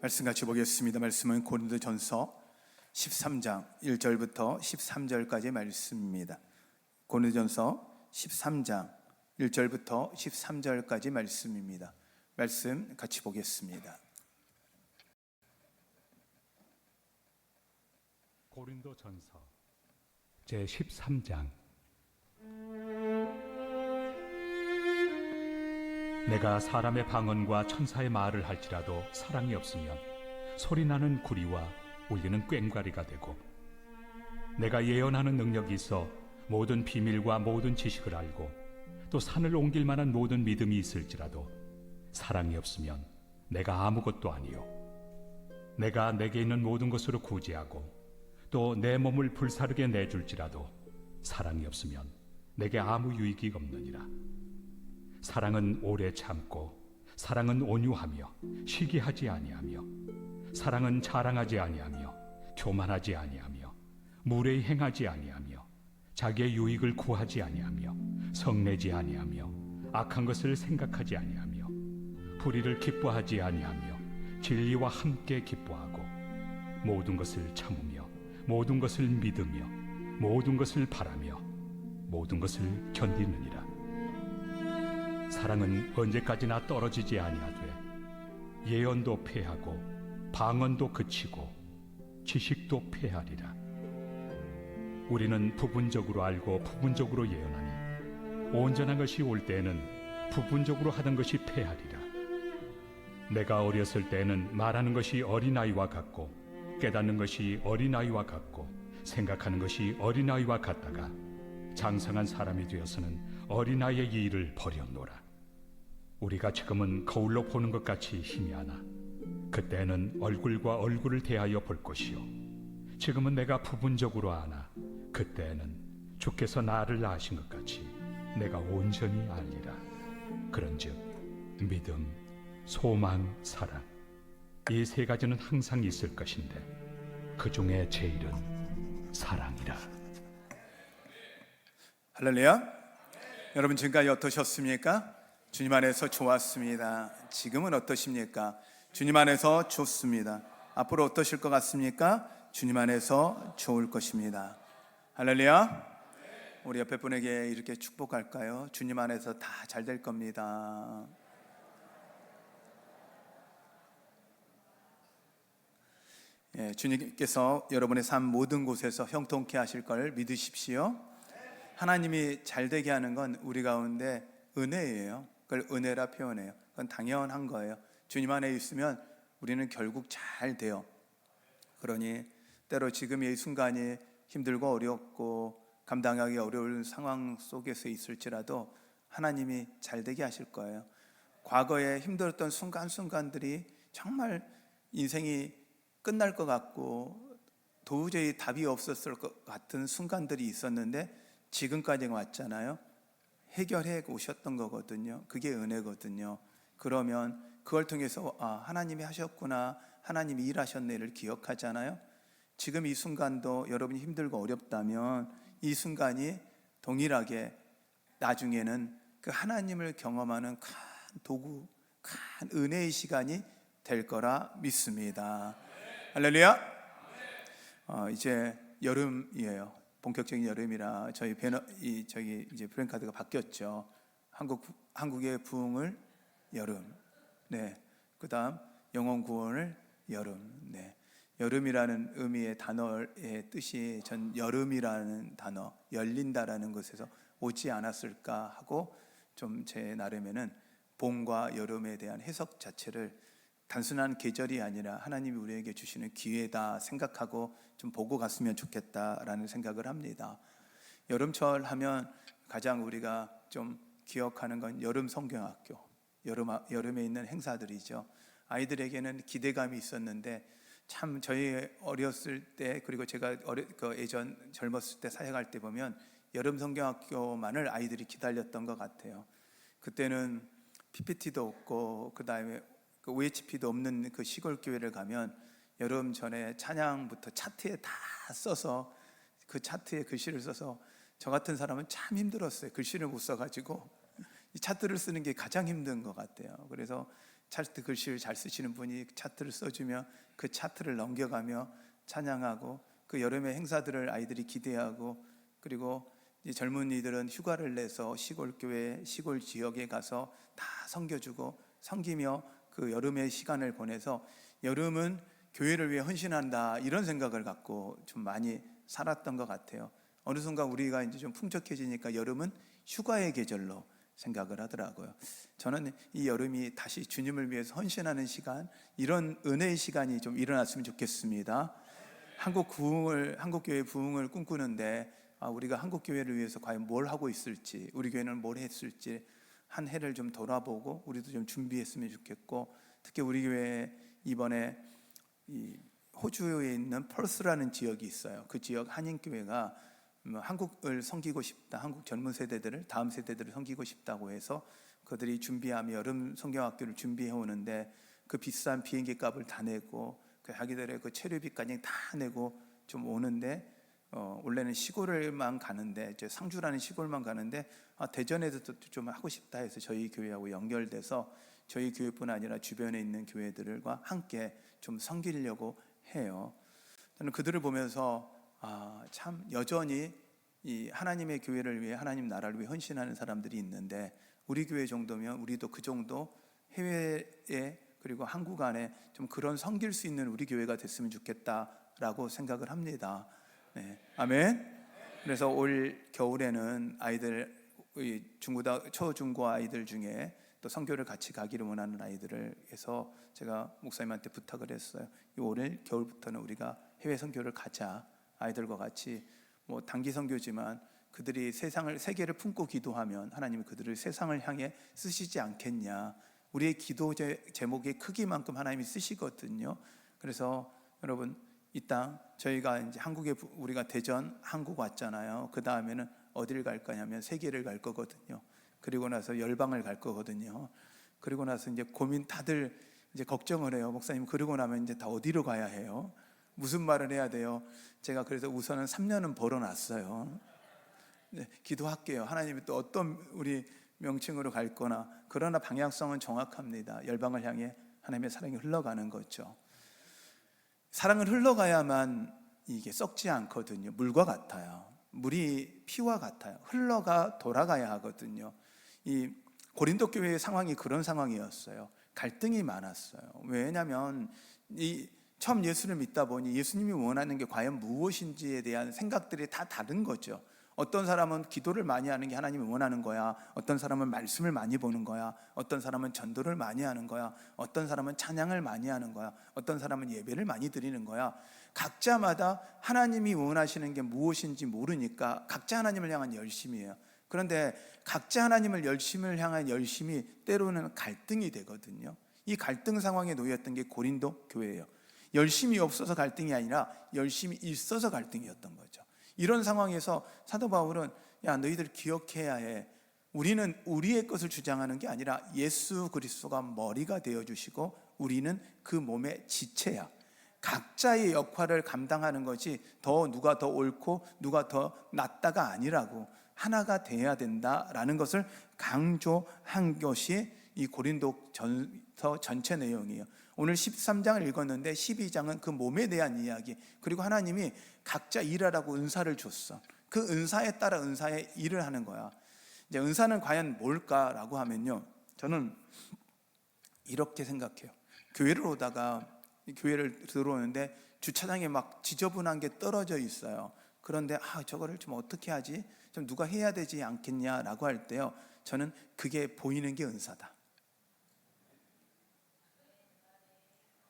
말씀 같이 보겠습니다. 말씀은 고린도전서 13장 1절부터 13절까지의 말씀입니다. 고린도전서 13장 1절부터 13절까지 말씀입니다. 말씀 같이 보겠습니다. 고린도전서 제 13장. 내가 사람의 방언과 천사의 말을 할지라도 사랑이 없으면 소리나는 구리와 울리는 꽹과리가 되고, 내가 예언하는 능력이 있어 모든 비밀과 모든 지식을 알고 또 산을 옮길 만한 모든 믿음이 있을지라도 사랑이 없으면 내가 아무것도 아니요, 내가 내게 있는 모든 것으로 구제하고 또 내 몸을 불사르게 내줄지라도 사랑이 없으면 내게 아무 유익이 없느니라. 사랑은 오래 참고, 사랑은 온유하며 시기하지 아니하며, 사랑은 자랑하지 아니하며 교만하지 아니하며 무례히 행하지 아니하며 자기의 유익을 구하지 아니하며 성내지 아니하며 악한 것을 생각하지 아니하며 불의를 기뻐하지 아니하며 진리와 함께 기뻐하고 모든 것을 참으며 모든 것을 믿으며 모든 것을 바라며 모든 것을 견디느니라. 사랑은 언제까지나 떨어지지 아니하되 예언도 패하고 방언도 그치고 지식도 패하리라. 우리는 부분적으로 알고 부분적으로 예언하니 온전한 것이 올 때에는 부분적으로 하던 것이 패하리라. 내가 어렸을 때에는 말하는 것이 어린아이와 같고 깨닫는 것이 어린아이와 같고 생각하는 것이 어린아이와 같다가 장성한 사람이 되어서는 어린아이의 일을 버렸노라. 우리가 지금은 거울로 보는 것 같이 희미하나 그때는 얼굴과 얼굴을 대하여 볼 것이요, 지금은 내가 부분적으로 아나 그때는 주께서 나를 낳으신 것 같이 내가 온전히 알리라. 그런즉 믿음, 소망, 사랑, 이 세 가지는 항상 있을 것인데 그 중에 제일은 사랑이라. 할렐루야. 여러분 지금까지 어떠셨습니까? 주님 안에서 좋았습니다. 지금은 어떠십니까? 주님 안에서 좋습니다. 앞으로 어떠실 것 같습니까? 주님 안에서 좋을 것입니다. 할렐루야. 우리 옆에 분에게 이렇게 축복할까요? 주님 안에서 다 잘 될 겁니다. 예, 주님께서 여러분의 삶 모든 곳에서 형통케 하실 걸 믿으십시오. 하나님이 잘 되게 하는 건 우리 가운데 은혜예요. 그걸 은혜라 표현해요. 그건 당연한 거예요. 주님 안에 있으면 우리는 결국 잘 돼요. 그러니 때로 지금 이 순간이 힘들고 어렵고 감당하기 어려운 상황 속에서 있을지라도 하나님이 잘 되게 하실 거예요. 과거에 힘들었던 순간순간들이 정말 인생이 끝날 것 같고 도저히 답이 없었을 것 같은 순간들이 있었는데 지금까지 왔잖아요. 해결해 오셨던 거거든요. 그게 은혜거든요. 그러면 그걸 통해서 하나님이 하셨구나, 하나님이 일하셨네를 기억하잖아요. 지금 이 순간도 여러분이 힘들고 어렵다면 이 순간이 동일하게 나중에는 그 하나님을 경험하는 큰 도구, 큰 은혜의 시간이 될 거라 믿습니다. 할렐루야. 이제 여름이에요. 본격적인 여름이라 저희 배너 저기 이제 프랜카드가 바뀌었죠. 한국의 부흥을 여름. 네. 그다음 영혼 구원을 여름. 네. 여름이라는 의미의 단어의 뜻이 전 여름이라는 단어, 열린다라는 것에서 오지 않았을까 하고 좀 제 나름에는 봄과 여름에 대한 해석 자체를 단순한 계절이 아니라 하나님이 우리에게 주시는 기회다 생각하고 좀 보고 갔으면 좋겠다라는 생각을 합니다. 여름철 하면 가장 우리가 좀 기억하는 건 여름 성경학교, 여름에 있는 행사들이죠. 아이들에게는 기대감이 있었는데 참 저희 어렸을 때, 그리고 제가 예전 젊었을 때 사역할 때 보면 여름 성경학교만을 아이들이 기다렸던 것 같아요. 그때는 PPT도 없고 그다음에 그 OHP도 없는 그 시골 교회를 가면 여름 전에 찬양부터 차트에 다 써서 그 차트에 글씨를 써서 저 같은 사람은 참 힘들었어요. 글씨를 못 써가지고 이 차트를 쓰는 게 가장 힘든 것 같아요. 그래서 차트 글씨를 잘 쓰시는 분이 차트를 써주며 그 차트를 넘겨가며 찬양하고, 그 여름의 행사들을 아이들이 기대하고, 그리고 이 젊은이들은 휴가를 내서 시골 교회, 시골 지역에 가서 다 섬겨주고 섬기며 그 여름의 시간을 보내서 여름은 교회를 위해 헌신한다, 이런 생각을 갖고 좀 많이 살았던 것 같아요. 어느 순간 우리가 이제 좀 풍족해지니까 여름은 휴가의 계절로 생각을 하더라고요. 저는 이 여름이 다시 주님을 위해서 헌신하는 시간, 이런 은혜의 시간이 좀 일어났으면 좋겠습니다. 한국 교회 부흥을 꿈꾸는데 우리가 한국 교회를 위해서 과연 뭘 하고 있을지, 우리 교회는 뭘 했을지 한 해를 좀 돌아보고 우리도 좀 준비했으면 좋겠고, 특히 우리 교회 이번에 이 호주에 있는 펄스라는 지역이 있어요. 그 지역 한인교회가 한국을 섬기고 싶다, 한국 젊은 세대들을, 다음 세대들을 섬기고 싶다고 해서 그들이 준비하며 여름 성경학교를 준비해 오는데, 그 비싼 비행기 값을 다 내고 그 자기들의 그 체류비까지 다 내고 좀 오는데, 원래는 시골만 가는데, 이제 상주라는 시골만 가는데 대전에도 좀 하고 싶다 해서 저희 교회하고 연결돼서 저희 교회뿐 아니라 주변에 있는 교회들과 함께 좀 섬기려고 해요. 저는 그들을 보면서 참 여전히 이 하나님의 교회를 위해, 하나님 나라를 위해 헌신하는 사람들이 있는데, 우리 교회 정도면 우리도 그 정도 해외에 그리고 한국 안에 좀 그런 섬길 수 있는 우리 교회가 됐으면 좋겠다라고 생각을 합니다. 네. 아멘. 그래서 올 겨울에는 아이들, 초중고 아이들 중에 또 선교를 같이 가기를 원하는 아이들을 해서 제가 목사님한테 부탁을 했어요. 올 겨울부터는 우리가 해외 선교를 가자. 아이들과 같이 단기 선교지만 그들이 세계를 품고 기도하면 하나님이 그들을 세상을 향해 쓰시지 않겠냐. 우리의 기도 제목의 크기만큼 하나님이 쓰시거든요. 그래서 여러분, 이 땅, 저희가 이제 우리가 대전, 한국 왔잖아요. 그 다음에는 어디를 갈 거냐면 세계를 갈 거거든요. 그리고 나서 열방을 갈 거거든요. 그리고 나서 이제 다들 이제 걱정을 해요. 목사님, 그러고 나면 이제 다 어디로 가야 해요? 무슨 말을 해야 돼요? 제가 그래서 우선은 3년은 벌어놨어요. 네, 기도할게요. 하나님이 또 어떤 우리 명칭으로 갈 거나, 그러나 방향성은 정확합니다. 열방을 향해 하나님의 사랑이 흘러가는 거죠. 사랑을 흘러가야만 이게 썩지 않거든요. 물과 같아요. 물이 피와 같아요. 흘러가 돌아가야 하거든요. 이 고린도 교회의 상황이 그런 상황이었어요. 갈등이 많았어요. 왜냐하면 처음 예수를 믿다 보니 예수님이 원하는 게 과연 무엇인지에 대한 생각들이 다 다른 거죠. 어떤 사람은 기도를 많이 하는 게 하나님이 원하는 거야. 어떤 사람은 말씀을 많이 보는 거야. 어떤 사람은 전도를 많이 하는 거야. 어떤 사람은 찬양을 많이 하는 거야. 어떤 사람은 예배를 많이 드리는 거야. 각자마다 하나님이 원하시는 게 무엇인지 모르니까 각자 하나님을 향한 열심이에요. 그런데 각자 하나님을 향한 열심이 때로는 갈등이 되거든요. 이 갈등 상황에 놓였던 게 고린도 교회예요. 열심이 없어서 갈등이 아니라 열심이 있어서 갈등이었던 거죠. 이런 상황에서 사도 바울은, 야, 너희들 기억해야 해. 우리는 우리의 것을 주장하는 게 아니라 예수 그리스도가 머리가 되어주시고 우리는 그 몸의 지체야. 각자의 역할을 감당하는 것이 누가 더 옳고 누가 더 낫다가 아니라고, 하나가 돼야 된다라는 것을 강조한 것이 이 고린도전서 전체 내용이에요. 오늘 13장을 읽었는데 12장은 그 몸에 대한 이야기, 그리고 하나님이 각자 일하라고 은사를 줬어. 그 은사에 따라 은사의 일을 하는 거야. 이제 은사는 과연 뭘까라고 하면요, 저는 이렇게 생각해요. 교회를 들어오는데 주차장에 막 지저분한 게 떨어져 있어요. 그런데 저거를 좀 어떻게 하지? 좀 누가 해야 되지 않겠냐라고 할 때요, 저는 그게 보이는 게 은사다.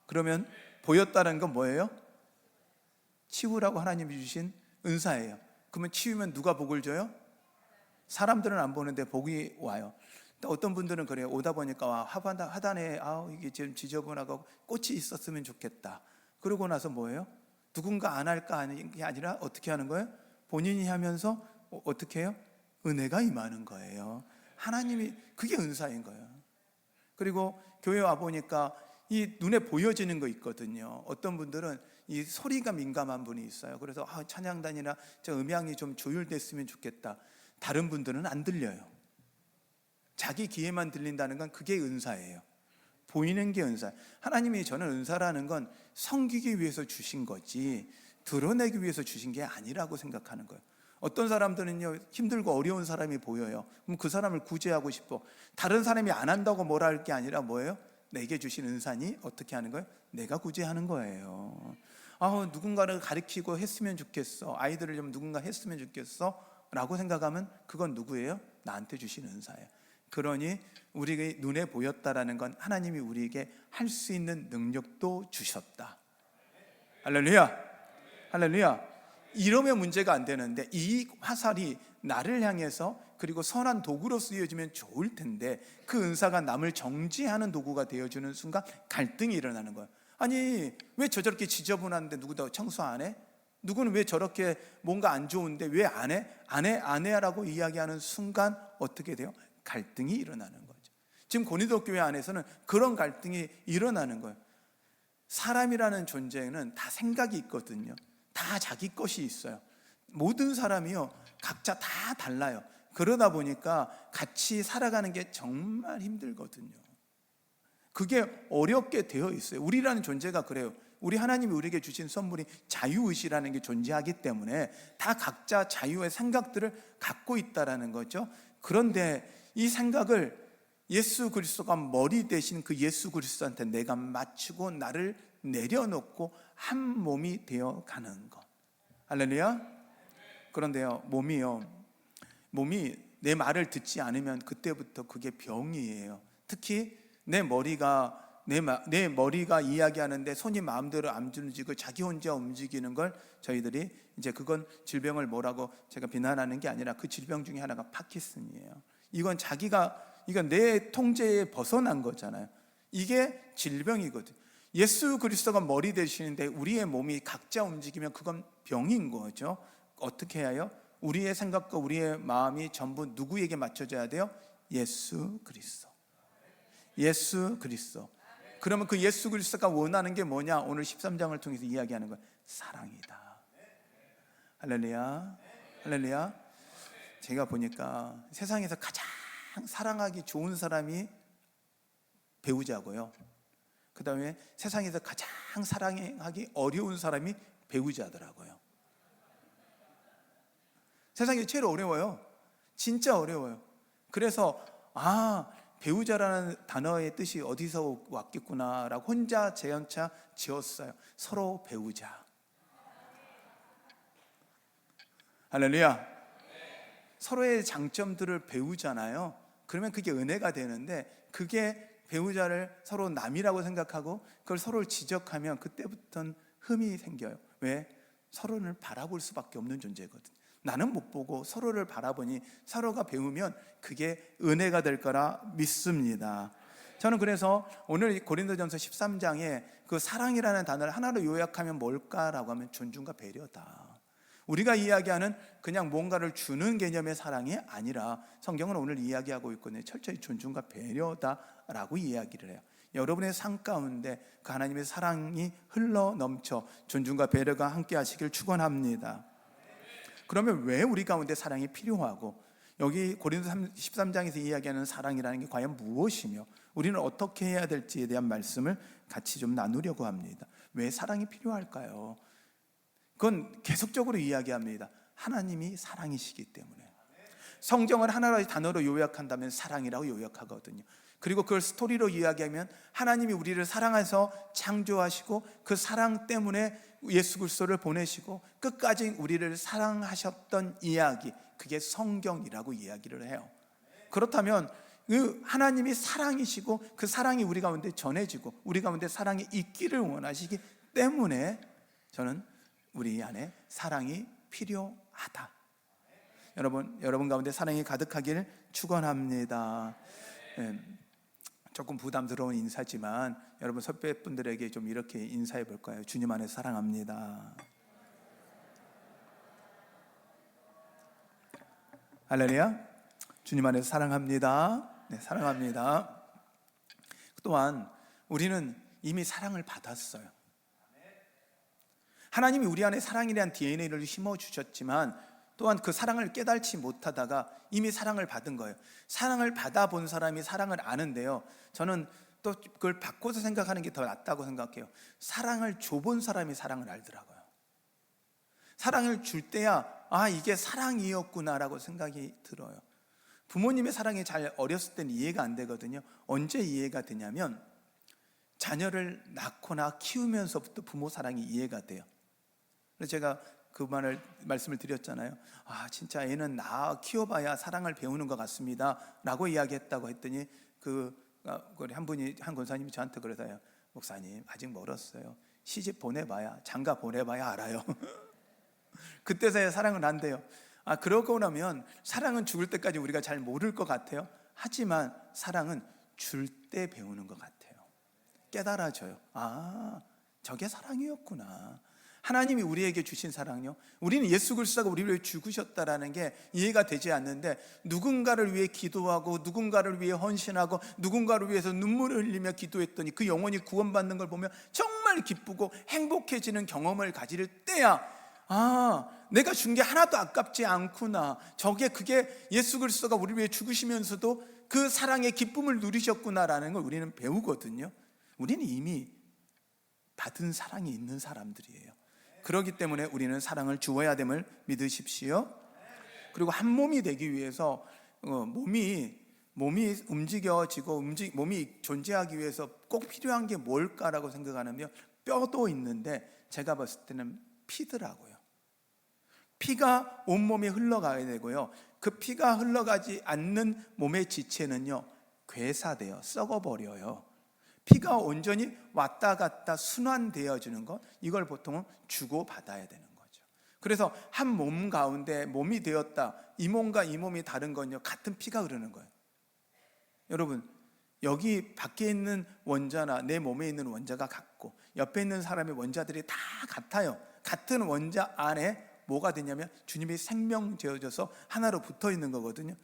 그러면 보였다는 건 뭐예요? 치우라고 하나님이 주신 은사예요. 그러면 치우면 누가 복을 줘요? 사람들은 안 보는데 복이 와요. 또 어떤 분들은 그래요. 오다 보니까 하단에 이게 지금 지저분하고 꽃이 있었으면 좋겠다. 그러고 나서 뭐예요? 누군가 안 할까 하는 게 아니라 어떻게 하는 거예요? 본인이 하면서 어떻게 해요? 은혜가 임하는 거예요. 하나님이, 그게 은사인 거예요. 그리고 교회 와 보니까 이 눈에 보여지는 거 있거든요. 어떤 분들은 이 소리가 민감한 분이 있어요. 그래서 찬양단이나 저 음향이 좀 조율됐으면 좋겠다. 다른 분들은 안 들려요. 자기 귀에만 들린다는 건 그게 은사예요. 보이는 게 은사. 하나님이 저는 은사라는 건 섬기기 위해서 주신 거지 드러내기 위해서 주신 게 아니라고 생각하는 거예요. 어떤 사람들은요, 힘들고 어려운 사람이 보여요. 그럼 그 사람을 구제하고 싶어. 다른 사람이 안 한다고 뭐라 할 게 아니라 뭐예요? 내게 주신 은사니 어떻게 하는 거예요? 내가 구제하는 거예요. 누군가를 가르치고 했으면 좋겠어. 아이들을 좀 누군가 했으면 좋겠어 라고 생각하면 그건 누구예요? 나한테 주신 은사예요. 그러니 우리의 눈에 보였다라는 건 하나님이 우리에게 할 수 있는 능력도 주셨다. 할렐루야, 할렐루야. 이러면 문제가 안 되는데 이 화살이 나를 향해서 그리고 선한 도구로 쓰여지면 좋을 텐데 그 은사가 남을 정죄하는 도구가 되어주는 순간 갈등이 일어나는 거예요. 아니 왜 저렇게 지저분한데 누구도 청소 안 해? 누구는 왜 저렇게 뭔가 안 좋은데 왜 안 해? 안 해라고 이야기하는 순간 어떻게 돼요? 갈등이 일어나는 거죠. 지금 고린도 교회 안에서는 그런 갈등이 일어나는 거예요. 사람이라는 존재는 다 생각이 있거든요. 다 자기 것이 있어요. 모든 사람이요 각자 다 달라요. 그러다 보니까 같이 살아가는 게 정말 힘들거든요. 그게 어렵게 되어 있어요. 우리라는 존재가 그래요. 우리 하나님이 우리에게 주신 선물이 자유의지라는 게 존재하기 때문에 다 각자 자유의 생각들을 갖고 있다라는 거죠. 그런데 이 생각을 예수 그리스도가 머리 대신 그 예수 그리스도한테 내가 맞추고 나를 내려놓고 한 몸이 되어 가는 것. 할렐루야. 그런데요, 몸이 내 말을 듣지 않으면 그때부터 그게 병이에요. 특히 내 머리가 이야기하는데 손이 마음대로 안 움직이고 자기 혼자 움직이는 걸 저희들이 이제 그건 질병을 뭐라고 제가 비난하는 게 아니라 그 질병 중에 하나가 파킨슨이에요. 이건 내 통제에 벗어난 거잖아요. 이게 질병이거든. 예수 그리스도가 머리 되시는데 우리의 몸이 각자 움직이면 그건 병인 거죠. 어떻게 해야 해요? 우리의 생각과 우리의 마음이 전부 누구에게 맞춰져야 돼요? 예수 그리스도. 예수 그리스도. 그러면 그 예수 그리스도가 원하는 게 뭐냐? 오늘 13장을 통해서 이야기하는 거예요. 사랑이다. 할렐루야, 할렐루야. 제가 보니까 세상에서 가장 사랑하기 좋은 사람이 배우자고요. 그 다음에 세상에서 가장 사랑하기 어려운 사람이 배우자더라고요. 세상에 제일 어려워요. 진짜 어려워요. 그래서 배우자라는 단어의 뜻이 어디서 왔겠구나라고 혼자 제연차 지었어요. 서로 배우자. 할렐루야. 서로의 장점들을 배우잖아요. 그러면 그게 은혜가 되는데 그게 배우자를 서로 남이라고 생각하고 그걸 서로를 지적하면 그때부터는 흠이 생겨요. 왜? 서로를 바라볼 수밖에 없는 존재거든요. 나는 못 보고 서로를 바라보니 서로가 배우면 그게 은혜가 될 거라 믿습니다. 저는 그래서 오늘 고린도전서 13장에 그 사랑이라는 단어를 하나로 요약하면 뭘까라고 하면 존중과 배려다. 우리가 이야기하는 그냥 뭔가를 주는 개념의 사랑이 아니라 성경은 오늘 이야기하고 있거든요. 철저히 존중과 배려다라고 이야기를 해요. 여러분의 삶 가운데 그 하나님의 사랑이 흘러 넘쳐 존중과 배려가 함께 하시길 축원합니다. 그러면 왜 우리 가운데 사랑이 필요하고 여기 고린도 13장에서 이야기하는 사랑이라는 게 과연 무엇이며 우리는 어떻게 해야 될지에 대한 말씀을 같이 좀 나누려고 합니다. 왜 사랑이 필요할까요? 그건 계속적으로 이야기합니다. 하나님이 사랑이시기 때문에. 성경을 하나의 단어로 요약한다면 사랑이라고 요약하거든요. 그리고 그걸 스토리로 이야기하면 하나님이 우리를 사랑해서 창조하시고 그 사랑 때문에 예수 그리스도를 보내시고 끝까지 우리를 사랑하셨던 이야기, 그게 성경이라고 이야기를 해요. 그렇다면 그 하나님이 사랑이시고 그 사랑이 우리 가운데 전해지고 우리 가운데 사랑이 있기를 원하시기 때문에 저는 우리 안에 사랑이 필요하다. 여러분 가운데 사랑이 가득하길 축원합니다. 조금 부담스러운 인사지만 여러분 선배분들에게 좀 이렇게 인사해 볼까요? 주님 안에 사랑합니다. 할렐루야. 주님 안에 사랑합니다. 네, 사랑합니다. 또한 우리는 이미 사랑을 받았어요. 하나님이 우리 안에 사랑이라는 DNA를 심어주셨지만 또한 그 사랑을 깨달지 못하다가 이미 사랑을 받은 거예요. 사랑을 받아본 사람이 사랑을 아는데요, 저는 또 그걸 바꿔서 생각하는 게 더 낫다고 생각해요. 사랑을 줘본 사람이 사랑을 알더라고요. 사랑을 줄 때야 이게 사랑이었구나라고 생각이 들어요. 부모님의 사랑이 잘 어렸을 때는 이해가 안 되거든요. 언제 이해가 되냐면 자녀를 낳거나 키우면서부터 부모 사랑이 이해가 돼요. 그래서 제가 그 말씀을 드렸잖아요. 진짜 애는 낳아 키워봐야 사랑을 배우는 것 같습니다 라고 이야기했다고 했더니 한 권사님이 저한테 그러세요. 목사님, 아직 멀었어요. 시집 보내봐야, 장가 보내봐야 알아요. 그때서야 사랑을 안돼요. 그러고 나면 사랑은 죽을 때까지 우리가 잘 모를 것 같아요. 하지만 사랑은 줄 때 배우는 것 같아요. 깨달아져요. 저게 사랑이었구나. 하나님이 우리에게 주신 사랑요, 우리는 예수 그리스도가 우리를 위해 죽으셨다라는 게 이해가 되지 않는데, 누군가를 위해 기도하고 누군가를 위해 헌신하고 누군가를 위해서 눈물을 흘리며 기도했더니 그 영혼이 구원받는 걸 보면 정말 기쁘고 행복해지는 경험을 가질 때야 내가 준 게 하나도 아깝지 않구나, 그게 예수 그리스도가 우리를 위해 죽으시면서도 그 사랑의 기쁨을 누리셨구나라는 걸 우리는 배우거든요. 우리는 이미 받은 사랑이 있는 사람들이에요. 그렇기 때문에 우리는 사랑을 주어야 됨을 믿으십시오. 그리고 한 몸이 되기 위해서 몸이 움직여지고 몸이 존재하기 위해서 꼭 필요한 게 뭘까라고 생각하면 뼈도 있는데, 제가 봤을 때는 피더라고요. 피가 온몸에 흘러가야 되고요, 그 피가 흘러가지 않는 몸의 지체는요 괴사돼요. 썩어버려요. 피가 온전히 왔다 갔다 순환되어지는 것, 이걸 보통은 주고받아야 되는 거죠. 그래서 한 몸 가운데 몸이 되었다, 이 몸과 이 몸이 다른 건요, 같은 피가 흐르는 거예요. 여러분, 여기 밖에 있는 원자나 내 몸에 있는 원자가 같고 옆에 있는 사람의 원자들이 다 같아요. 같은 원자 안에 뭐가 되냐면 주님이 생명 지어져서 하나로 붙어 있는 거거든요.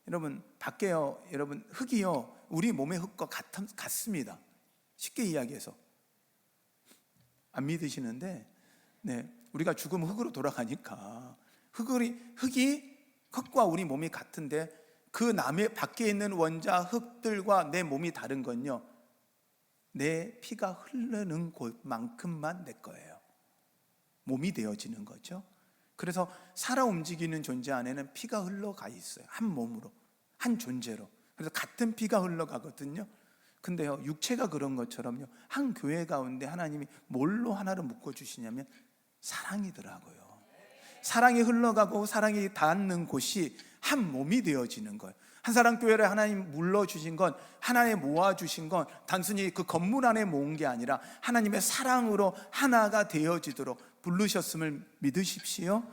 여러분, 밖에요, 여러분 흙이요 우리 몸의 흙과 같습니다. 쉽게 이야기해서. 안 믿으시는데 우리가 죽으면 흙으로 돌아가니까 흙과 우리 몸이 같은데, 그 남의 밖에 있는 원자 흙들과 내 몸이 다른 건요, 내 피가 흐르는 곳만큼만 내 거예요. 몸이 되어지는 거죠. 그래서 살아 움직이는 존재 안에는 피가 흘러가 있어요. 한 몸으로, 한 존재로. 그래서 같은 피가 흘러가거든요. 근데요, 육체가 그런 것처럼요, 한 교회 가운데 하나님이 뭘로 하나를 묶어주시냐면 사랑이더라고요. 사랑이 흘러가고 사랑이 닿는 곳이 한 몸이 되어지는 거예요. 한사랑교회를 하나님 물러주신 건, 하나에 모아주신 건 단순히 그 건물 안에 모은 게 아니라 하나님의 사랑으로 하나가 되어지도록 부르셨음을 믿으십시오.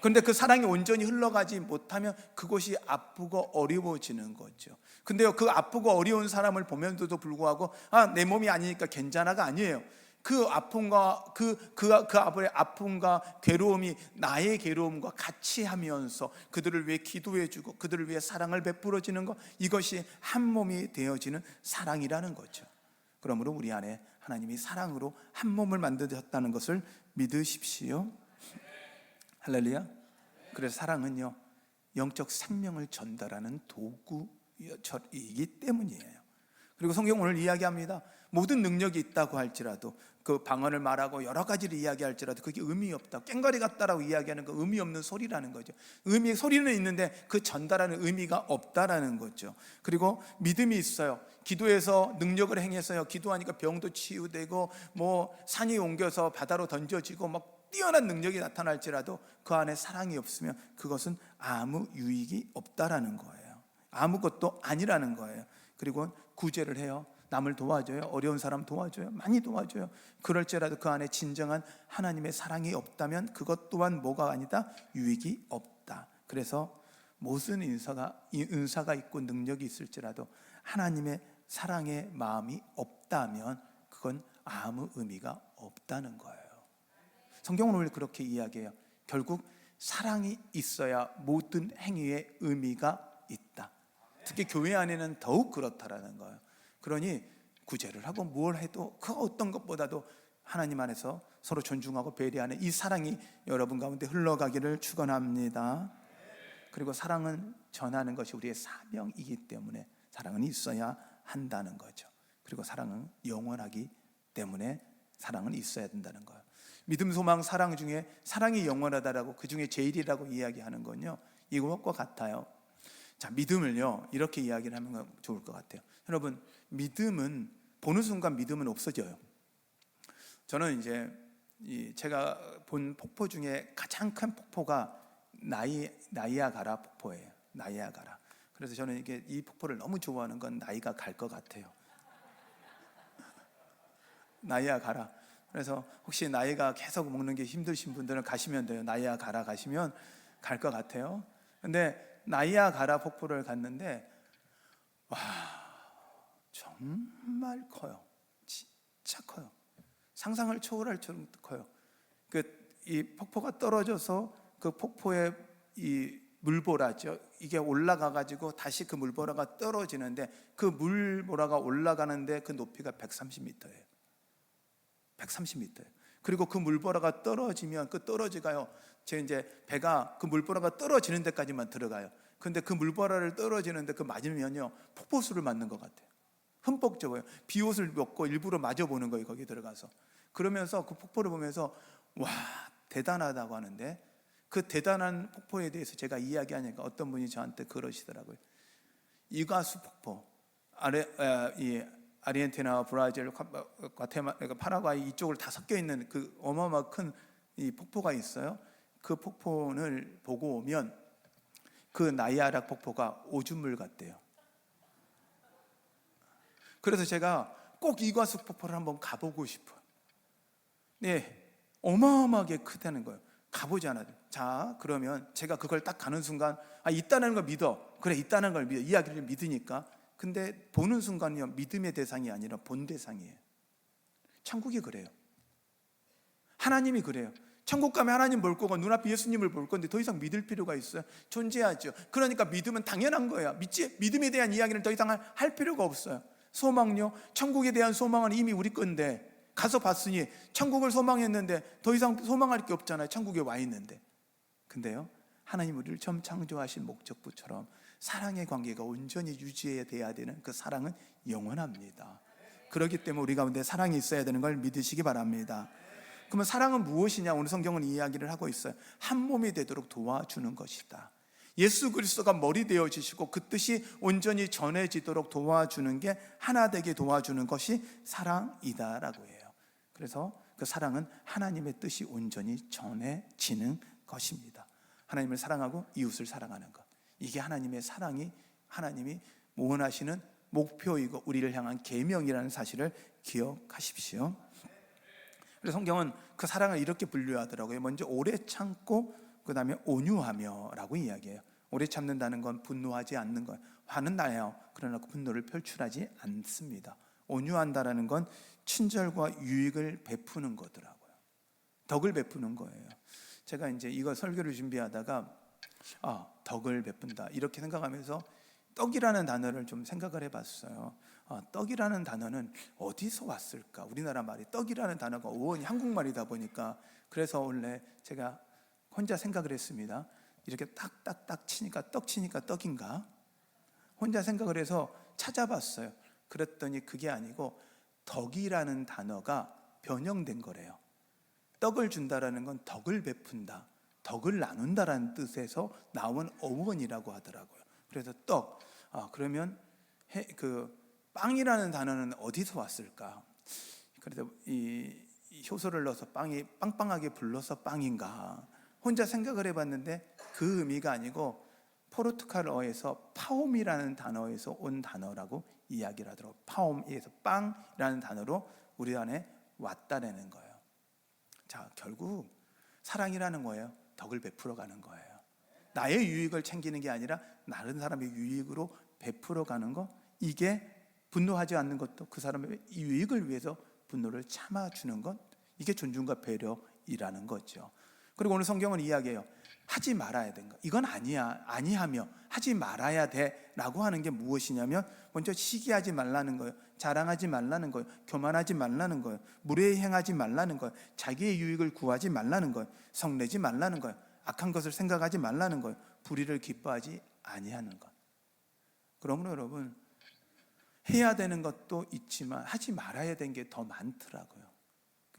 그런데 그 사랑이 온전히 흘러가지 못하면 그것이 아프고 어려워지는 거죠. 근데요, 그 아프고 어려운 사람을 보면서도 불구하고 내 몸이 아니니까 괜찮아가 아니에요. 그 아픔과 아버의 아픔과 괴로움이 나의 괴로움과 같이 하면서 그들을 위해 기도해주고 그들을 위해 사랑을 베풀어지는 것, 이것이 한 몸이 되어지는 사랑이라는 거죠. 그러므로 우리 안에 하나님이 사랑으로 한 몸을 만드셨다는 것을 믿으십시오. 할렐루야. 그래서 사랑은요, 영적 생명을 전달하는 도구이기 때문이에요. 그리고 성경 오늘 이야기합니다. 모든 능력이 있다고 할지라도, 그 방언을 말하고 여러 가지를 이야기할지라도 그게 의미 없다, 꽹과리 같다라고 이야기하는 거 의미 없는 소리라는 거죠. 소리는 있는데 그 전달하는 의미가 없다라는 거죠. 그리고 믿음이 있어요. 기도해서 능력을 행해서요, 기도하니까 병도 치유되고 산이 옮겨서 바다로 던져지고 뛰어난 능력이 나타날지라도 그 안에 사랑이 없으면 그것은 아무 유익이 없다라는 거예요. 아무것도 아니라는 거예요. 그리고 구제를 해요. 남을 도와줘요. 어려운 사람 도와줘요. 많이 도와줘요. 그럴지라도 그 안에 진정한 하나님의 사랑이 없다면 그것 또한 뭐가 아니다? 유익이 없다. 그래서 무슨 은사가 있고 능력이 있을지라도 하나님의 사랑의 마음이 없다면 그건 아무 의미가 없다는 거예요. 성경은 오늘 그렇게 이야기해요. 결국 사랑이 있어야 모든 행위에 의미가 있다. 특히 교회 안에는 더욱 그렇다라는 거예요. 그러니 구제를 하고 뭘 해도 그 어떤 것보다도 하나님 안에서 서로 존중하고 배려하는 이 사랑이 여러분 가운데 흘러가기를 축원합니다. 그리고 사랑은 전하는 것이 우리의 사명이기 때문에 사랑은 있어야 한다는 거죠. 그리고 사랑은 영원하기 때문에 사랑은 있어야 된다는 거예요. 믿음, 소망, 사랑 중에 사랑이 영원하다라고, 그 중에 제일이라고 이야기하는 건요, 이것과 같아요. 자, 믿음을요 이렇게 이야기를 하면 좋을 것 같아요. 여러분, 믿음은 보는 순간 믿음은 없어져요. 저는 이제 제가 본 폭포 중에 가장 큰 폭포가 나이아가라 폭포예요. 나이아가라. 그래서 저는 이 폭포를 너무 좋아하는 건 나이가 갈 것 같아요. 나이아가라. 그래서 혹시 나이가 계속 먹는 게 힘드신 분들은 가시면 돼요. 나이아가라 가시면 갈 것 같아요. 근데 나이아가라 폭포를 갔는데 와, 정말 커요. 진짜 커요. 상상을 초월할 정도로 커요. 이 폭포가 떨어져서 그 폭포의 이 물보라죠. 이게 올라가 가지고 다시 그 물보라가 떨어지는데, 그 물보라가 올라가는데 그 높이가 130m예요. 130m예요. 그리고 그 물보라가 떨어지면 그 떨어지가요. 제 이제 배가 그 물보라가 떨어지는 데까지만 들어가요. 근데 그 물보라를 떨어지는데 그 맞으면요 폭포수를 맞는 것 같아요. 흠뻑 젖어요. 비옷을 벗고 일부러 맞아보는 거예요. 거기 들어가서. 그러면서 그 폭포를 보면서 와, 대단하다고 하는데, 그 대단한 폭포에 대해서 제가 이야기하니까 어떤 분이 저한테 그러시더라고요. 이과수 폭포, 아르헨티나, 브라질, 과테말라, 파라과이 이쪽을 다 섞여 있는 그 어마어마한 큰 이 폭포가 있어요. 그 폭포를 보고 오면 그 나이아가라 폭포가 오줌물 같대요. 그래서 제가 꼭 이과수 폭포를 한번 가보고 싶어요. 네, 어마어마하게 크다는 거예요. 가보지 않아도. 자, 그러면 제가 그걸 딱 가는 순간 있다는 걸 믿어. 그래, 있다는 걸 믿어. 이야기를 믿으니까. 근데 보는 순간이요, 믿음의 대상이 아니라 본 대상이에요. 천국이 그래요. 하나님이 그래요. 천국 가면 하나님 볼 거고 눈앞에 예수님을 볼 건데 더 이상 믿을 필요가 있어요? 존재하죠. 그러니까 믿음은 당연한 거예요. 믿음에 대한 이야기를 더 이상 할 필요가 없어요. 소망요, 천국에 대한 소망은 이미 우리 건데, 가서 봤으니 천국을 소망했는데 더 이상 소망할 게 없잖아요. 천국에 와 있는데. 근데요, 하나님 우리를 처음 창조하신 목적부처럼 사랑의 관계가 온전히 유지돼야 되는 그 사랑은 영원합니다. 그렇기 때문에 우리 가운데 사랑이 있어야 되는 걸 믿으시기 바랍니다. 그러면 사랑은 무엇이냐? 오늘 성경은 이야기를 하고 있어요. 한 몸이 되도록 도와주는 것이다. 예수 그리스도가 머리 되어지시고 그 뜻이 온전히 전해지도록 도와주는 게, 하나 되게 도와주는 것이 사랑이다라고 해요. 그래서 그 사랑은 하나님의 뜻이 온전히 전해지는 것입니다. 하나님을 사랑하고 이웃을 사랑하는 것, 이게 하나님의 사랑이, 하나님이 원하시는 목표이고 우리를 향한 계명이라는 사실을 기억하십시오. 그래서 성경은 그 사랑을 이렇게 분류하더라고요. 먼저 오래 참고 그 다음에 온유하며 라고 이야기해요. 오래 참는다는 건 분노하지 않는 거예요. 화는 나요. 그러나 분노를 표출하지 않습니다. 온유한다라는 건 친절과 유익을 베푸는 거더라고요. 덕을 베푸는 거예요. 제가 이제 이거 설교를 준비하다가 덕을 베푼다 이렇게 생각하면서 떡이라는 단어를 좀 생각을 해봤어요. 떡이라는 단어는 어디서 왔을까? 우리나라 말이 떡이라는 단어가 오원이 한국말이다 보니까, 그래서 원래 제가 혼자 생각을 했습니다. 이렇게 딱딱딱 치니까 떡 치니까 떡인가? 혼자 생각을 해서 찾아봤어요. 그랬더니 그게 아니고 덕이라는 단어가 변형된 거래요. 떡을 준다라는 건 덕을 베푼다, 덕을 나눈다라는 뜻에서 나온 어원이라고 하더라고요. 그래서 떡. 그러면 빵이라는 단어는 어디서 왔을까? 그래서 이 효소를 넣어서 빵이 빵빵하게 불러서 빵인가? 혼자 생각을 해봤는데 그 의미가 아니고 포르투갈어에서 파옴이라는 단어에서 온 단어라고 이야기를 하더라고요. 파옴에서 빵이라는 단어로 우리 안에 왔다라는 거예요. 자, 결국 사랑이라는 거예요. 덕을 베풀어 가는 거예요. 나의 유익을 챙기는 게 아니라 다른 사람의 유익으로 베풀어 가는 거, 이게 분노하지 않는 것도 그 사람의 유익을 위해서 분노를 참아주는 것, 이게 존중과 배려이라는 거죠. 그리고 오늘 성경은 이야기해요. 하지 말아야 되는 거. 이건 아니하며 하지 말아야 돼라고 하는 게 무엇이냐면, 먼저 시기하지 말라는 거예요. 자랑하지 말라는 거예요. 교만하지 말라는 거예요. 무례히 행하지 말라는 거예요. 자기의 유익을 구하지 말라는 거예요. 성내지 말라는 거예요. 악한 것을 생각하지 말라는 거예요. 불의를 기뻐하지 아니하는 것. 그러므로 여러분, 해야 되는 것도 있지만 하지 말아야 되는 게 더 많더라고요.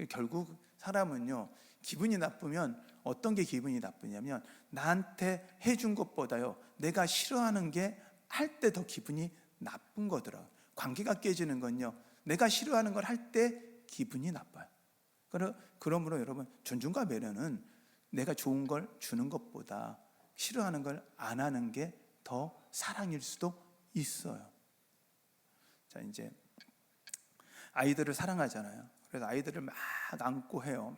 결국 사람은요, 기분이 나쁘면 어떤 게 기분이 나쁘냐면 나한테 해준 것보다요 내가 싫어하는 게 할 때 더 기분이 나쁜 거더라고요. 관계가 깨지는 건요, 내가 싫어하는 걸 할 때 기분이 나빠요. 그러므로 여러분, 존중과 배려는 내가 좋은 걸 주는 것보다 싫어하는 걸 안 하는 게 더 사랑일 수도 있어요. 자, 이제 아이들을 사랑하잖아요. 그래서 아이들을 막 안고 해요.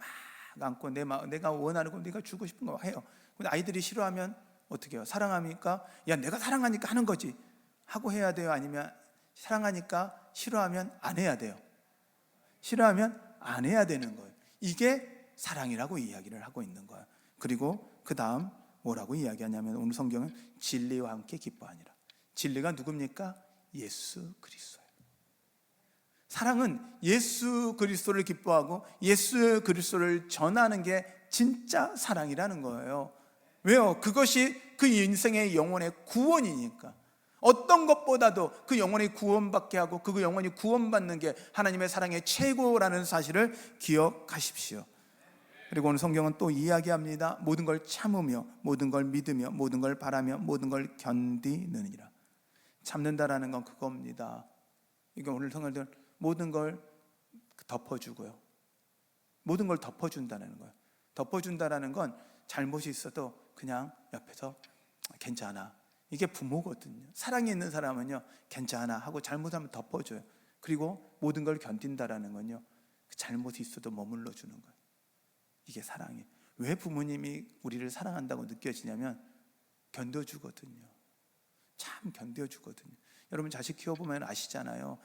막 안고 내가 원하는 거, 내가 주고 싶은 거 해요. 근데 아이들이 싫어하면 어떻게 해요? 사랑하니까, 야, 내가 사랑하니까 하는 거지 하고 해야 돼요? 아니면 사랑하니까 싫어하면 안 해야 돼요? 싫어하면 안 해야 되는 거예요. 이게 사랑이라고 이야기를 하고 있는 거예요. 그리고 그 다음 뭐라고 이야기하냐면, 오늘 성경은 진리와 함께 기뻐하니라. 진리가 누굽니까? 예수 그리스도예요. 사랑은 예수 그리스도를 기뻐하고 예수 그리스도를 전하는 게 진짜 사랑이라는 거예요. 왜요? 그것이 그 인생의 영혼의 구원이니까. 어떤 것보다도 그 영혼이 구원받게 하고 그 영혼이 구원받는 게 하나님의 사랑의 최고라는 사실을 기억하십시오. 그리고 오늘 성경은 또 이야기합니다. 모든 걸 참으며 모든 걸 믿으며 모든 걸 바라며 모든 걸 견디느니라. 참는다라는 건 그겁니다. 이게 오늘 성경은 모든 걸 덮어주고요, 모든 걸 덮어준다는 거예요. 덮어준다라는 건 잘못이 있어도 그냥 옆에서 괜찮아, 이게 부모거든요. 사랑이 있는 사람은요, 괜찮아 하고 잘못하면 덮어줘요. 그리고 모든 걸 견딘다라는 건요, 잘못이 있어도 머물러 주는 거예요. 이게 사랑이에요. 왜 부모님이 우리를 사랑한다고 느껴지냐면 견뎌주거든요. 참 견뎌주거든요. 여러분 자식 키워보면 아시잖아요.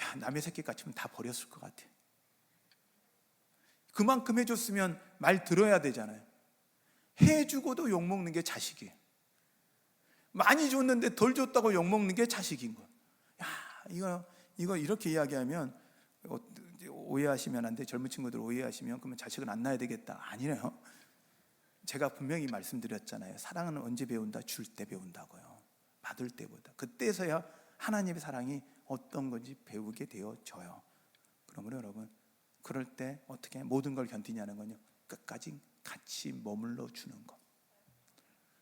야, 남의 새끼 같으면 다 버렸을 것 같아. 그만큼 해줬으면 말 들어야 되잖아요. 해주고도 욕먹는 게 자식이에요. 많이 줬는데 덜 줬다고 욕먹는 게 자식인 거예요. 야, 이거 이렇게 이야기하면 오해하시면 안 돼. 젊은 친구들 오해하시면 그러면 자식은 안 낳아야 되겠다. 아니래요. 제가 분명히 말씀드렸잖아요. 사랑은 언제 배운다? 줄 때 배운다고요. 받을 때보다. 그때서야 하나님의 사랑이 어떤 건지 배우게 되어져요. 그러므로 여러분, 그럴 때 어떻게 모든 걸 견디냐는 건요, 끝까지 같이 머물러 주는 것.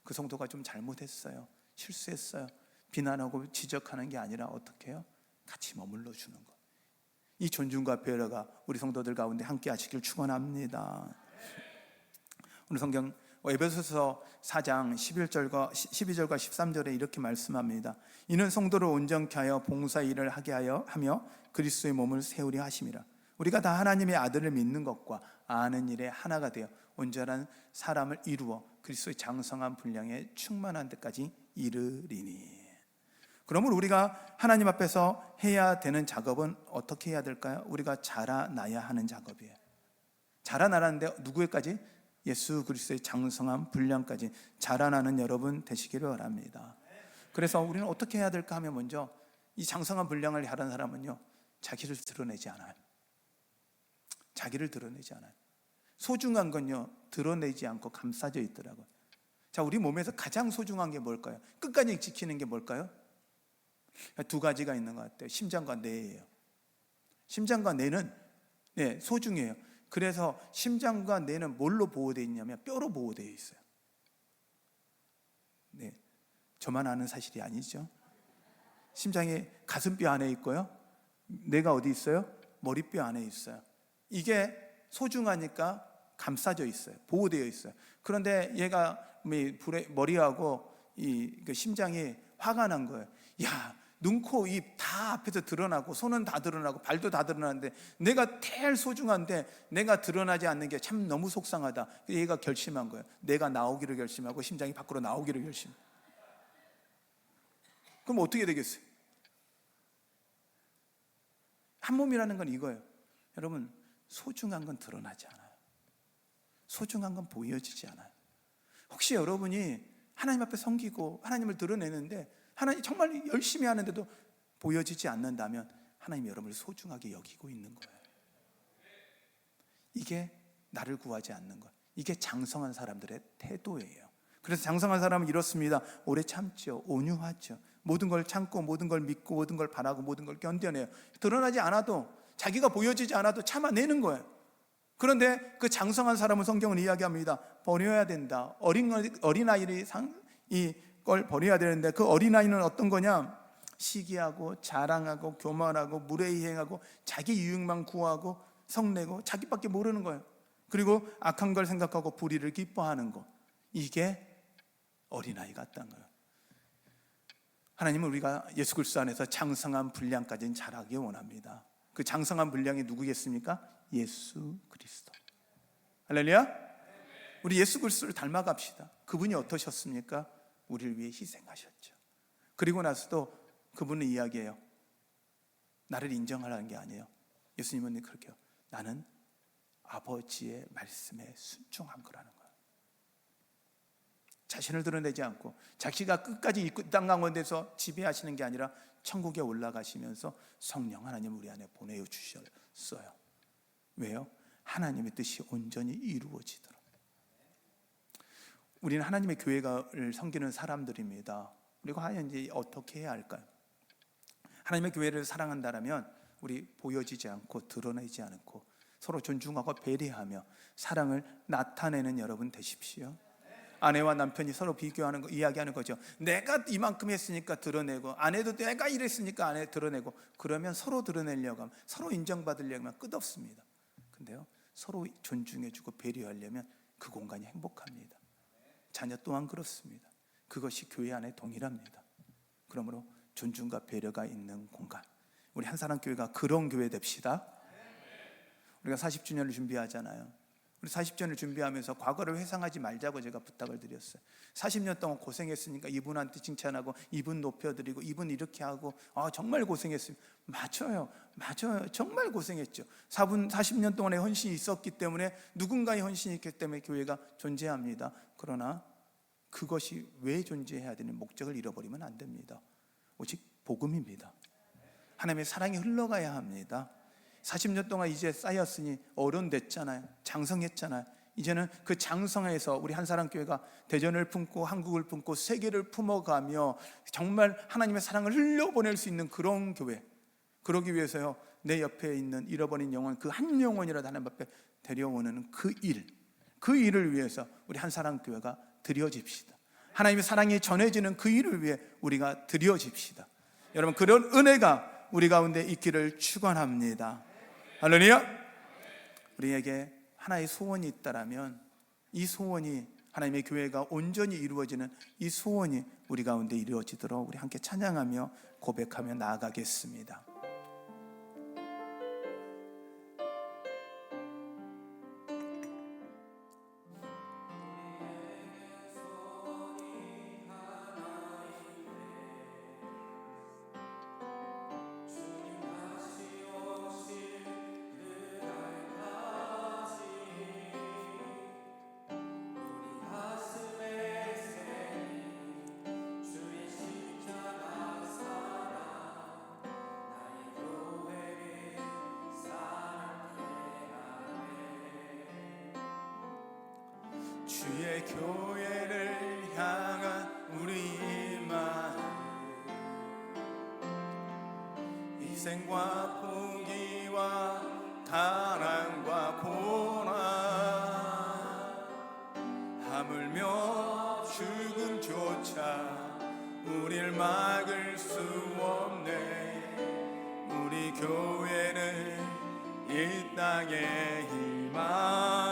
그 성도가 좀 잘못했어요, 실수했어요, 비난하고 지적하는 게 아니라 어떻게 해요? 같이 머물러 주는 것. 이 존중과 배려가 우리 성도들 가운데 함께 하시길 축원합니다. 오늘 성경 에베소서 4장 12절과 13절에 이렇게 말씀합니다. 이는 성도를 온전케 하여 봉사 일을 하게 하며 그리스도의 몸을 세우려 하심이라. 우리가 다 하나님의 아들을 믿는 것과 아는 일에 하나가 되어 온전한 사람을 이루어 그리스도의 장성한 분량에 충만한 데까지 이르리니. 그러므로 우리가 하나님 앞에서 해야 되는 작업은 어떻게 해야 될까요? 우리가 자라나야 하는 작업이에요. 자라나라는데 누구에까지? 예수 그리스도의 장성한 분량까지 자라나는 여러분 되시기를 바랍니다. 그래서 우리는 어떻게 해야 될까 하면, 먼저 이 장성한 분량을 하는 사람은요, 자기를 드러내지 않아요. 자기를 드러내지 않아요. 소중한 건요, 드러내지 않고 감싸져 있더라고요. 자, 우리 몸에서 가장 소중한 게 뭘까요? 끝까지 지키는 게 뭘까요? 두 가지가 있는 것 같아요. 심장과 뇌예요. 심장과 뇌는 소중해요. 그래서 심장과 뇌는 뭘로 보호되어 있냐면 뼈로 보호되어 있어요. 네, 저만 아는 사실이 아니죠. 심장이 가슴뼈 안에 있고요, 뇌가 어디 있어요? 머리뼈 안에 있어요. 이게 소중하니까 감싸져 있어요. 보호되어 있어요. 그런데 얘가 머리하고 그 심장이 화가 난 거예요. 야, 눈, 코, 입 다 앞에서 드러나고 손은 다 드러나고 발도 다 드러나는데 내가 제일 소중한데 내가 드러나지 않는 게 참 너무 속상하다. 얘가 결심한 거예요. 내가 나오기를 결심하고 심장이 밖으로 나오기를 결심. 그럼 어떻게 되겠어요? 한 몸이라는 건 이거예요. 여러분, 소중한 건 드러나지 않아요. 소중한 건 보여지지 않아요. 혹시 여러분이 하나님 앞에 섬기고 하나님을 드러내는데 하나님 정말 열심히 하는데도 보여지지 않는다면 하나님이 여러분을 소중하게 여기고 있는 거예요. 이게 나를 구하지 않는 것, 이게 장성한 사람들의 태도예요. 그래서 장성한 사람은 이렇습니다. 오래 참죠, 온유하죠, 모든 걸 참고 모든 걸 믿고 모든 걸 바라고 모든 걸 견뎌내요. 드러나지 않아도, 자기가 보여지지 않아도 참아내는 거예요. 그런데 그 장성한 사람은 성경은 이야기합니다. 버려야 된다. 어린아이를 이걸 버려야 되는데, 그 어린아이는 어떤 거냐? 시기하고 자랑하고 교만하고 무례행하고 자기 유익만 구하고 성내고 자기밖에 모르는 거예요. 그리고 악한 걸 생각하고 불의를 기뻐하는 거, 이게 어린아이 같다는 거예요. 하나님은 우리가 예수 그리스도 안에서 장성한 분량까지는 자라기 원합니다. 그 장성한 분량이 누구겠습니까? 예수 그리스도. 할렐루야. 우리 예수 그리스도를 닮아갑시다. 그분이 어떠셨습니까? 우리를 위해 희생하셨죠. 그리고 나서도 그분은 이야기해요. 나를 인정하라는 게 아니에요. 예수님은 그렇게요. 나는 아버지의 말씀에 순종한 거라는 거예요. 자신을 드러내지 않고 자기가 끝까지 이 땅 가운데서 지배하시는 게 아니라 천국에 올라가시면서 성령 하나님 우리 안에 보내주셨어요. 왜요? 하나님의 뜻이 온전히 이루어지도록. 우리는 하나님의 교회를 섬기는 사람들입니다. 그리고 하나님 이제 어떻게 해야 할까요? 하나님의 교회를 사랑한다라면 우리 보여지지 않고 드러내지 않고 서로 존중하고 배려하며 사랑을 나타내는 여러분 되십시오. 아내와 남편이 서로 비교하는 거, 이야기하는 거죠. 내가 이만큼 했으니까 드러내고, 아내도 내가 이랬으니까 아내 드러내고, 그러면 서로 드러내려고 하면, 서로 인정받으려고 하면 끝없습니다. 근데요, 서로 존중해주고 배려하려면 그 공간이 행복합니다. 자녀 또한 그렇습니다. 그것이 교회 안에 동일합니다. 그러므로 존중과 배려가 있는 공간, 우리 한사랑교회가 그런 교회 됩시다. 우리가 40주년을 준비하잖아요. 우리 40주년을 준비하면서 과거를 회상하지 말자고 제가 부탁을 드렸어요. 40년 동안 고생했으니까 이분한테 칭찬하고, 이분 높여드리고, 이분 이렇게 하고, 정말 고생했습니다. 맞아요. 정말 고생했죠. 40년 동안의 헌신이 있었기 때문에, 누군가의 헌신이 있기 때문에 교회가 존재합니다. 그러나 그것이 왜 존재해야 되는 목적을 잃어버리면 안 됩니다. 오직 복음입니다. 하나님의 사랑이 흘러가야 합니다. 40년 동안 이제 쌓였으니 어른 됐잖아요. 장성했잖아요. 이제는 그 장성에서 우리 한사랑교회가 대전을 품고 한국을 품고 세계를 품어가며 정말 하나님의 사랑을 흘려보낼 수 있는 그런 교회, 그러기 위해서요, 내 옆에 있는 잃어버린 영혼, 그 한 영혼이라도 하나님 앞에 데려오는 그 일을 위해서 우리 한사랑교회가 드려집시다. 하나님의 사랑이 전해지는 그 일을 위해 우리가 드려집시다. 여러분, 그런 은혜가 우리 가운데 있기를 축원합니다. 할렐루야. 우리에게 하나의 소원이 있다라면 이 소원이, 하나님의 교회가 온전히 이루어지는 이 소원이 우리 가운데 이루어지도록 우리 함께 찬양하며 고백하며 나아가겠습니다. 주의 교회를 향한 우리 마음, 희생과 포기와 가난과 고난, 하물며 죽음조차 우릴 막을 수 없네. 우리 교회는 이 땅의 희망,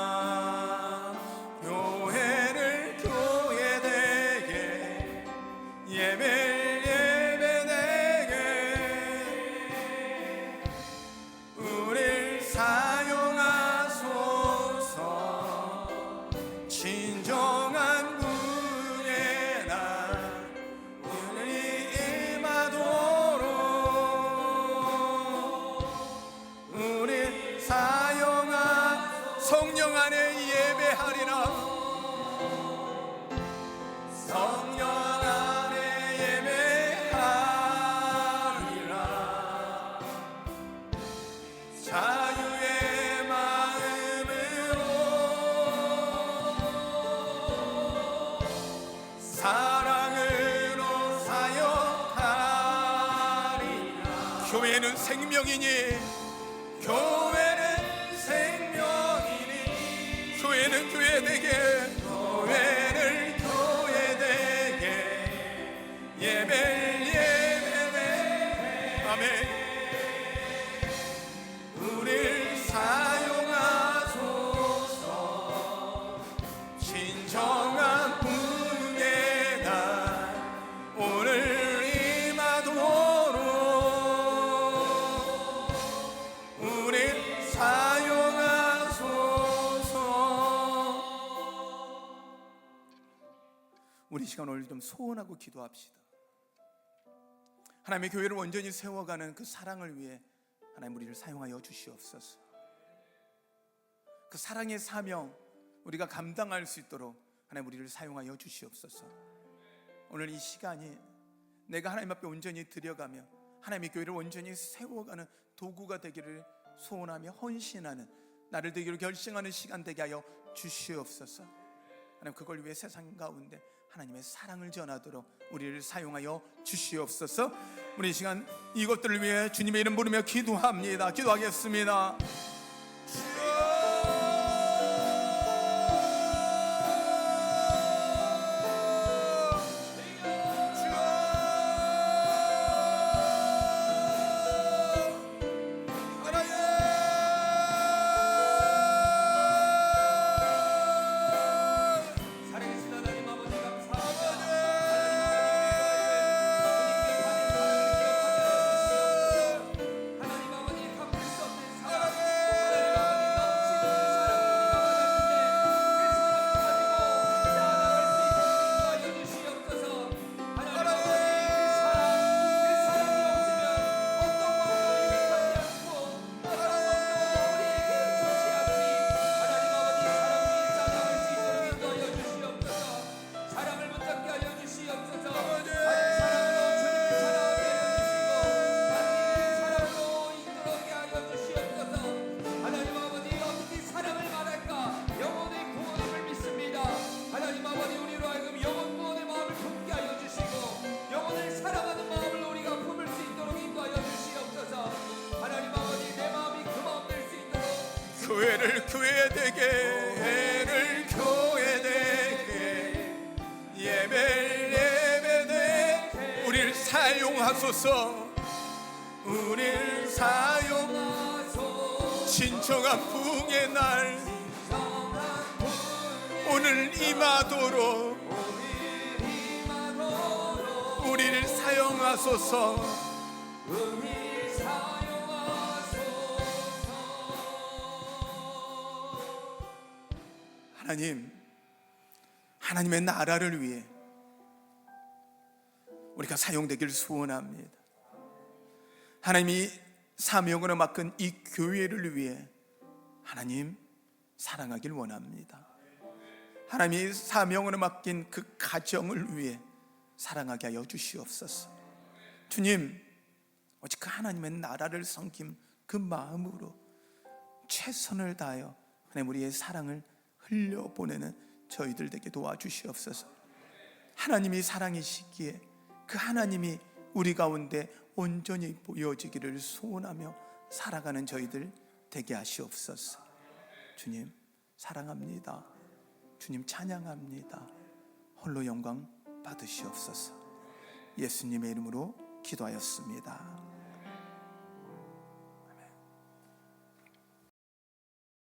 성령 안에 예배하리라. 성령 안에 예배하리라. 자유의 마음으로 사랑으로 사역하리라. 생명이니 교회는 생명이니 교회는 교회되게 교회를 교회되게 예배를 예배되게 아멘. 우릴 사용하소서 진정한 부흥의 날 오늘 임하도록 우릴 사용하소서. 우리 시간 오늘 좀 소원하고 기도합시다. 하나님의 교회를 온전히 세워가는 그 사랑을 위해 하나님 우리를 사용하여 주시옵소서. 그 사랑의 사명 우리가 감당할 수 있도록 하나님 우리를 사용하여 주시옵소서. 오늘 이 시간이 내가 하나님 앞에 온전히 들여가며 하나님의 교회를 온전히 세워가는 도구가 되기를 소원하며 헌신하는 나를 되기를 결심하는 시간 되게 하여 주시옵소서. 하나님 그걸 위해 세상 가운데 하나님의 사랑을 전하도록 우리를 사용하여 주시옵소서. 우리 이 시간 이것들을 위해 주님의 이름 부르며 기도합니다. 기도하겠습니다. 교회를 교회되게 애를 교회되게 예배를 예배되게 우리를 사용하소서. 우리를 사용하소서. 진정한 부흥의 날 오늘 임하도록 우리를 사용하소서. 하나님, 하나님의 나라를 위해 우리가 사용되기를 소원합니다. 하나님이 사명으로 맡은 이 교회를 위해 하나님 사랑하길 원합니다. 하나님이 사명으로 맡긴 그 가정을 위해 사랑하게 하여 주시옵소서. 주님, 오직 그 하나님의 나라를 섬김 그 마음으로 최선을 다하여 하나님 우리의 사랑을 흘려보내는 저희들 되게 도와주시옵소서. 하나님이 사랑이시기에 그 하나님이 우리 가운데 온전히 보여지기를 소원하며 살아가는 저희들 되게 하시옵소서. 주님 사랑합니다. 주님 찬양합니다. 홀로 영광 받으시옵소서. 예수님의 이름으로 기도하였습니다.